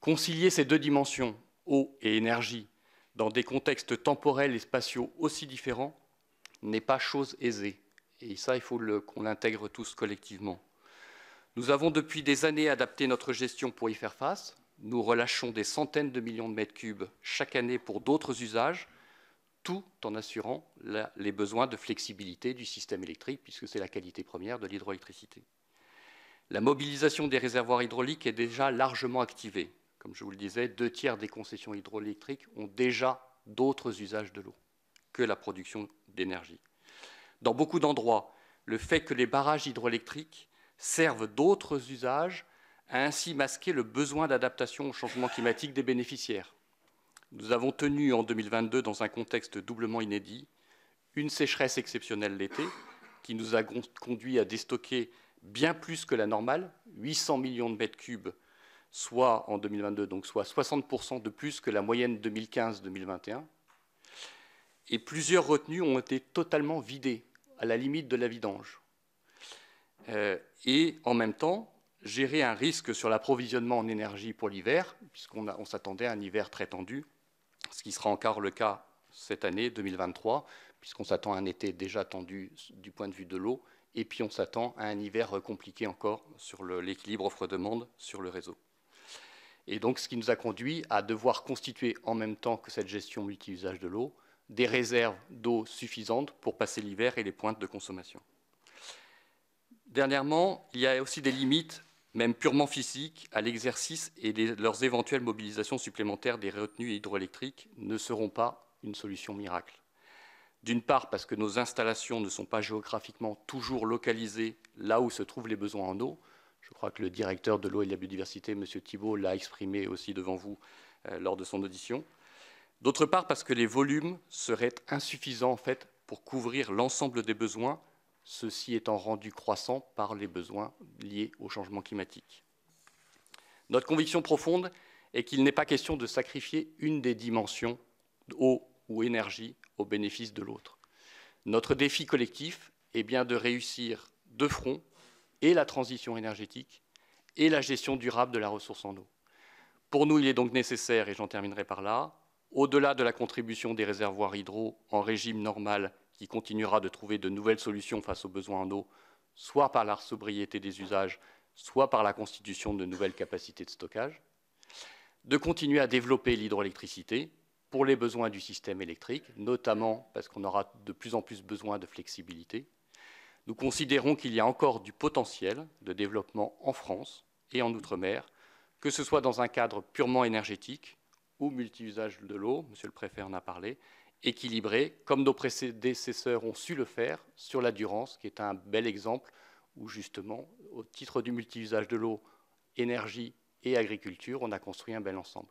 Concilier ces deux dimensions, eau et énergie, dans des contextes temporels et spatiaux aussi différents, n'est pas chose aisée. Et ça, il faut qu'on l'intègre tous collectivement. Nous avons depuis des années adapté notre gestion pour y faire face. Nous relâchons des centaines de millions de mètres cubes chaque année pour d'autres usages, tout en assurant les besoins de flexibilité du système électrique, puisque c'est la qualité première de l'hydroélectricité. La mobilisation des réservoirs hydrauliques est déjà largement activée. Comme je vous le disais, 2/3 des concessions hydroélectriques ont déjà d'autres usages de l'eau que la production d'énergie. Dans beaucoup d'endroits, le fait que les barrages hydroélectriques servent d'autres usages a ainsi masqué le besoin d'adaptation au changement climatique des bénéficiaires. Nous avons tenu en 2022, dans un contexte doublement inédit, une sécheresse exceptionnelle l'été qui nous a conduit à déstocker bien plus que la normale, 800 millions de mètres cubes, soit en 2022, donc soit 60% de plus que la moyenne 2015-2021. Et plusieurs retenues ont été totalement vidées, à la limite de la vidange. Et en même temps, gérer un risque sur l'approvisionnement en énergie pour l'hiver, puisqu'on s'attendait à un hiver très tendu, ce qui sera encore le cas cette année, 2023, puisqu'on s'attend à un été déjà tendu du point de vue de l'eau, et puis on s'attend à un hiver compliqué encore sur l'équilibre offre-demande sur le réseau. Et donc, ce qui nous a conduit à devoir constituer, en même temps que cette gestion multi-usage de l'eau, des réserves d'eau suffisantes pour passer l'hiver et les pointes de consommation. Dernièrement, il y a aussi des limites, même purement physiques, à l'exercice et leurs éventuelles mobilisations supplémentaires des retenues hydroélectriques ne seront pas une solution miracle. D'une part, parce que nos installations ne sont pas géographiquement toujours localisées là où se trouvent les besoins en eau. Je crois que le directeur de l'eau et de la biodiversité, M. Thibault, l'a exprimé aussi devant vous lors de son audition. D'autre part, parce que les volumes seraient insuffisants en fait, pour couvrir l'ensemble des besoins, ceci étant rendu croissant par les besoins liés au changement climatique. Notre conviction profonde est qu'il n'est pas question de sacrifier une des dimensions, eau ou énergie, au bénéfice de l'autre. Notre défi collectif est bien de réussir de front et la transition énergétique et la gestion durable de la ressource en eau. Pour nous, il est donc nécessaire, et j'en terminerai par là, au-delà de la contribution des réservoirs hydro en régime normal qui continuera de trouver de nouvelles solutions face aux besoins en eau, soit par la sobriété des usages, soit par la constitution de nouvelles capacités de stockage, de continuer à développer l'hydroélectricité pour les besoins du système électrique, notamment parce qu'on aura de plus en plus besoin de flexibilité. Nous considérons qu'il y a encore du potentiel de développement en France et en Outre-mer, que ce soit dans un cadre purement énergétique ou multi-usage de l'eau, Monsieur le Préfet en a parlé, équilibré, comme nos prédécesseurs ont su le faire sur la Durance, qui est un bel exemple où justement, au titre du multi-usage de l'eau, énergie et agriculture, on a construit un bel ensemble.